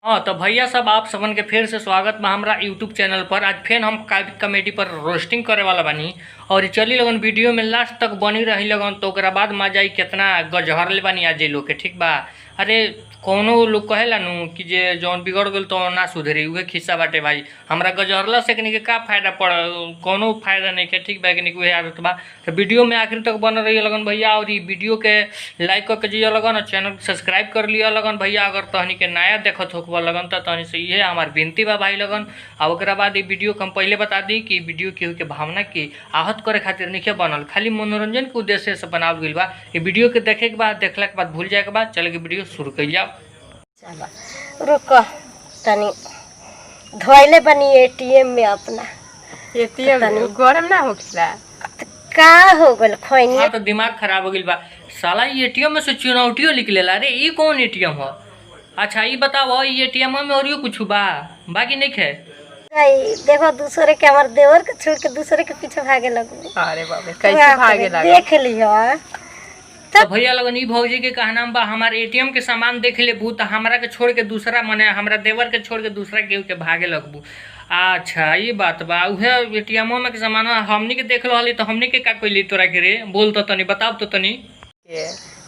हाँ तो भैया सब आप सबन के फिर से स्वागत बा हमरा यूट्यूब चैनल पर। आज फिर हम कॉमेडी पर रोस्टिंग करे वाला बानी और चली लगन वीडियो में लास्ट तक बनी रही लगन तो ओकरा बाद मजा आई कितना गजहरले बानी आज लोग के। ठीक बा। अरे कोनो लोग कहेला नु कि जे जौन बिगड़ गल तो ना सुधरी उहे खिस्सा बाटे भाई। हमरा गजहरला से के का फायदा पड़, कोनो फायदा नहीं के। ठीक बा कि उहे आदत बा। तो वीडियो में आखिर तक बन रही लगन भैया और वीडियो के लाइक करके जिया लगन और चैनल सब्सक्राइब कर लिया लगन भैया। अगर तहनी के नया देखत होखबा लगन तो तहनी से ये हमार विनती बा भाई लगन। और ओकरा बाद ये वीडियो के हम पहले बता दी कि वीडियो केहू के भावना की आहत करे खातिर नहीं बनल, खाली मनोरंजन के उद्देश्य से बनावल गइल बा। ये वीडियो के देखे के बाद देखला के बाद भूल जाए के बाद चले के वीडियो शुरू कर जाओ। चलो रुको तनी धोइले बनी एटीएम में अपना एटीएम गरम ना होखला का हो गल खोइनी। हाँ तो दिमाग खराब हो गइल बा साला। ये एटीएम में से चुनौतियों निकलेला। अरे ये कौन एटीएम हो? अच्छा ये बताओ ये एटीएम में और कुछ बा बाकी नहीं है? देखो दूसरे के हमारे देवर के छोड़ के दूसरे के पीछे भागे लगू। अरे बाप रे कैसे भागे लगा देख लियो। तो भैया लगन ई भौजी के कहना बा हमारे एटीएम के सामान देख ले बू तो हमरा के छोड़ के दूसरा मने हमरा देवर के छोड़ के दूसरा केहू के भागे लगबू। अच्छा ये बात बा। उहे एटीएम में के सामान हमनी के देख रहली तो हमनी के का कइली तोरा के रे? बोल तो तनी बताओ तो तनी।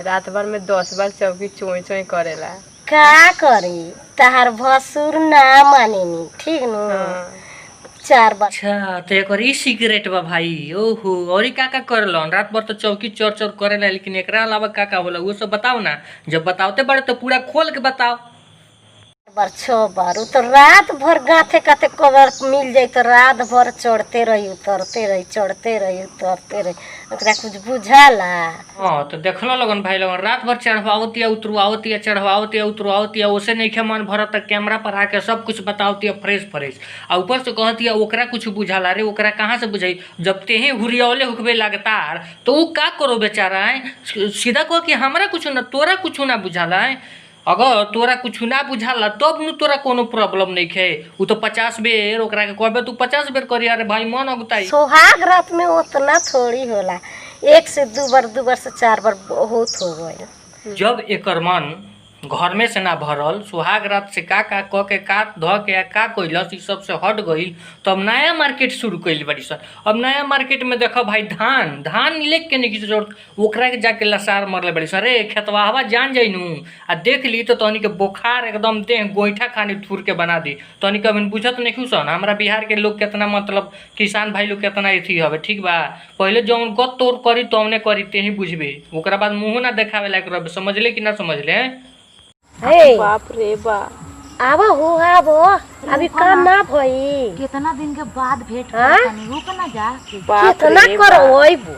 रात भर में 10 बार चौकी चोई चोई करेला। का करी तहार भसुर ना मानेनी ठीक नु। 4 बार। अच्छा तो एक ई सिगरेट बा भाई। ओहो और का करलन? रात भर तो चौकी चोर चोर करेला लेकिन एकरा अलावा का होला वो सब बताओ ना। जब बताओते बड़े तो पूरा खोल के बताओ। 6 बार तो रात भर गाथे गाथे कवर मिल जाए तो रात भर चढ़ते रही उतरते रही चढ़ते रही उतरते रही ओकरा कुछ बुझाला। हाँ तो देखलो लगन भाई लगन रात भर चढ़वावतिया उतरवावतिया चढ़वावतिया उतरवावतिया ओसे नहीं खे मन भरत तक कैमरा पर आके सब कुछ बतावतिया फ्रेश फ्रेश। आ ऊपर से कहतिया ओकरा कुछ बुझाला रे। ओकरा कहाँ से बुझाई? जब तेहे हुरियावले हुकबे लगातार तो वो का करो बेचारा है? सीधा कहो कि हमरा कुछ ना तोरा कुछ ना बुझाला है। अगर तोरा कुछ ना बुझाला तब नु तोरा कोनो प्रॉब्लम नहीं खे। वो तो 50 बेर ओकरा के कहबे तू 50 बेर करी। अरे भाई मन अगुताई। सोहाग रात में उतना थोड़ी होला। 1 से 2 बार 2 बार से 4 बार बहुत हो गए। जब एकर मन घर में से ना भरल सुहाग रात से का क के का ध के का कोइलस ई सब से हट गई तब नया मार्केट शुरू कइल बड़ी सन। अब नया मार्केट में देखो भाई धान लेके के नहीं जरूरत ओकरा के जाके लसार मरले बड़ी सन। रे खेतवाहवा जान जाइनू आ देख ली तो तहनी के बुखार एकदम देह गोईठा खानी थूर के बना दी। तहनी कभी बुझत नहीं खुशन हमरा बिहार के लोग कितना मतलब किसान भाई लोग कितना एथी हवे। ठीक बा पहले जौन गत तोड़ करी तौने करी ते ही बुझबे ओकरा बाद मुँह ना देखावे लायक रहे। समझले कि ना समझले? बाप रे बा आवा हो आबो अभी काम ना भई। कितना दिन के बाद भेंट हाँ? करनी रुक ना जा। कितना करो ओइबो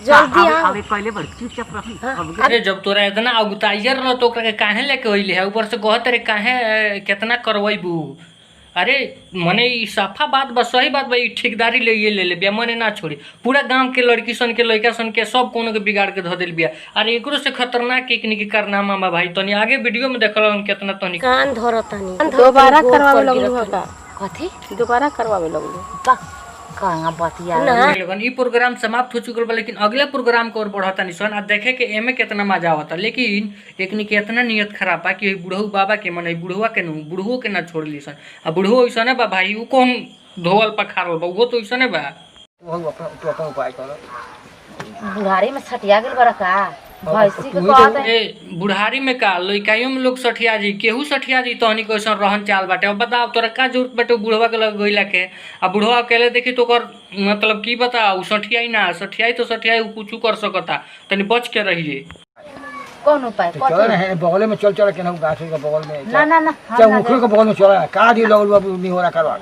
जल्दी आओ। अबे पहले बड़ चुपचाप रही। अरे जब तोरा इतना अगुताइयर रह तो ओकरा के काहे लेके अइले है? ऊपर से कहत रे काहे कितना करवैबू? अरे मने ई साफा बात बा सही बात बा। ई ठेकेदारी ले बिया मने ना छोड़ी। पूरा गांव के लड़की सन के लड़का सन के सब कोनो के बिगाड़ के धो देल बिया। अरे एकरो से खतरनाक एक निकी कारनामा बा भाई। तनी आगे वीडियो में देखल कितना तनी कान धरतनी दोबारा करवावे लगलू का? कथी दोबारा करवावे लगलू बा कहां बतिया लगन। ई प्रोग्राम समाप्त हो चुकल बा लेकिन अगले प्रोग्राम को और बढ़ता निसन आ देखे के एमे कितना मजा आवता। लेकिन एकनी के इतना नियत खराब बा कि बुढ़ऊ बाबा के मने बुढ़वा के नु बुढ़वो के ना छोड़ ली सन। आ बुढ़वो ऐसने बा भाई उ कौन धोवल पखारल बा वो तो ऐसने बा। तू अपन उपाय कर। बुढ़ारी में सटिया गेल बड़ा का भैंसी के कहत है। ए बुढ़ारी में का लइकाइयो में लोग सठिया जी केहू सठिया जी तहनी को ऐसा रहन चाल बाटे। अब बताओ तोरा का जरूरत बाटे बुढ़वा के लग गइला के? आ बुढ़वा अकेले देखी तो ओकर मतलब की बताओ सठियाई ना सठियाई तो सठियाई कुछ कर सकता। तनी बच के रहिए। कौन उपाय चल रहे बगल में चल के ना गाछ के बगल में ना ना ना चाहे मुखरे के बगल में चल का दी लगल बाबू नहीं हो रहा करवा।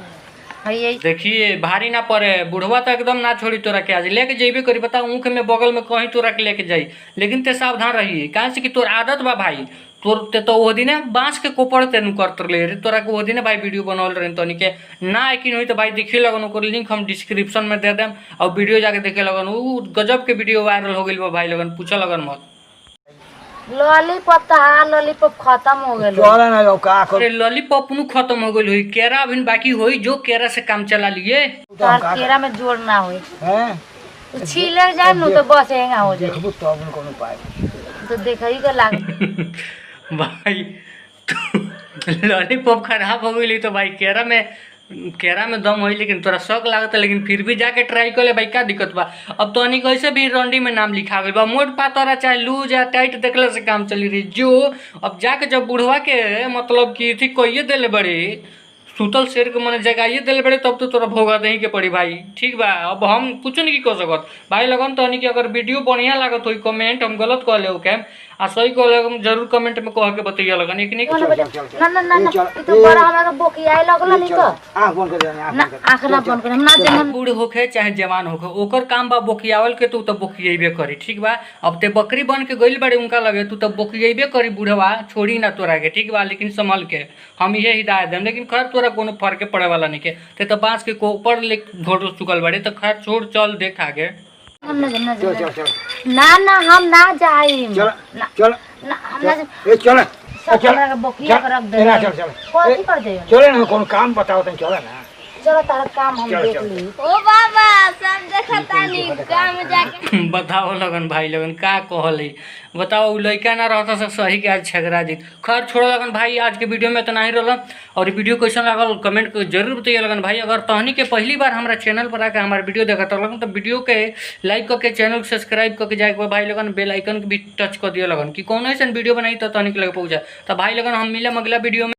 ये देखिए भारी ना पड़े बुढ़वा तो एकदम ना छोड़ी तोरा के। आज लेके जेबे करी बताओ ऊँख में बगल में कहीं तोरा के लेके जाई। लेकिन ते सावधान रहिए कहाँ से कि तोर आदत बा भाई। तोर ते तो वो दिन बांस के कोपड़ तेन करत ले रे तोरा के वो दिन भाई वीडियो बनौल रहे तनी के ना यकीन हुई तो भाई देखे लगन ओकर लिंक हम डिस्क्रिप्शन में दे देम और वीडियो जाके देखे लगन। उ गजब के वीडियो वायरल हो गइल बा भाई लगन पूछा लगन मत। लॉलीपॉप तो लॉलीपॉप खत्म हो गेल। चल ना जाओ का कर। अरे लॉलीपॉप नु खत्म हो गइल होई केरा अभी बाकी होई जो केरा से काम चला लिए। तार केरा में जोड़ ना होई हैं छीले जाए नु तो बस हेंगा हो जाए। देखबो तब न कोनो उपाय तो देखई के लाग भाई लॉलीपॉप खराब हो गई तो भाई केरा में दम होई, लेकिन तोरा शौक लागत है, लेकिन फिर भी जाके ट्राई कर ले भाई, क्या दिक्कत बा। अब तो अनिक ऐसे भी रंडी में नाम लिखा गई बा, मोट पातरा चाहे लूज या टाइट देखले से काम चली रही जो। अब जाके जब बुढ़वा के मतलब कि थी कोई दिले बड़ी सुतल शेर के मने जगाइए दिले बड़े, तब तो तोरा भोगा दही के पड़ी भाई। ठीक बा, अब हम कुछ नहीं कर सकत भाई। लगन तो कि अगर वीडियो बढ़िया लागत हो कमेंट हम गलत कह ले के आ सही कह ले जरूर कमेंट में कह के बताइए लगन। एक नहीं ना ना ना ना ई तो बड़ा हमरा के बोकियाए लगल नहीं तो आँख बंद कर दे, ना आँख ना बंद कर, हम ना जमन बूढ़ होखे चाहे जवान होखे ओकर काम बा बोकियावल के, तू तो बोकियेबे करी। ठीक बा, अब ते बकरी बन के गइल बड़े उनका लगे, तू तो बोकियेबे करी बुढ़वा, छोड़ी ना तोरा के। ठीक बा, लेकिन संभल के हम ये हिदायत देम। लेकिन खैर तोरा कोनो फर्क पड़े वाला नहीं के, ते तो बांस के कोपर ले घोड़ चुकल बड़े, तो खैर छोड़ चल देख आगे। चल चल चल ना ना हम ना जाई चल ना चल ना हम ना ए चल सब हमरा के बोकिया के रख दे। चल चल कथी कर दे? चले ना, कौन काम बताओ तन चले ना। चलो तारा काम हम चल, देख चल। ली। ओ बाबा सब देखता नहीं गांव में जाके बताओ लगन भाई लगन का कहली, बताओ उ लड़का ना रहता से सही के आज झगड़ा जीत। खैर छोड़ो लगन भाई, आज के वीडियो में इतना ही रहल। और वीडियो कैसन लागल कमेंट को जरूर बताइए लगन भाई। अगर तहनी के पहली बार हमारा चैनल पर आकर हमारा वीडियो देखा लगन तो वीडियो के लाइक करके चैनल को सब्सक्राइब करके जाए भाई लगन, बेल आइकन भी टच कर दिया लगन कि कौन ऐसा वीडियो बनाई तो तहनी के लगे पहुँचा। तो भाई लगन हम मिले अगला वीडियो में।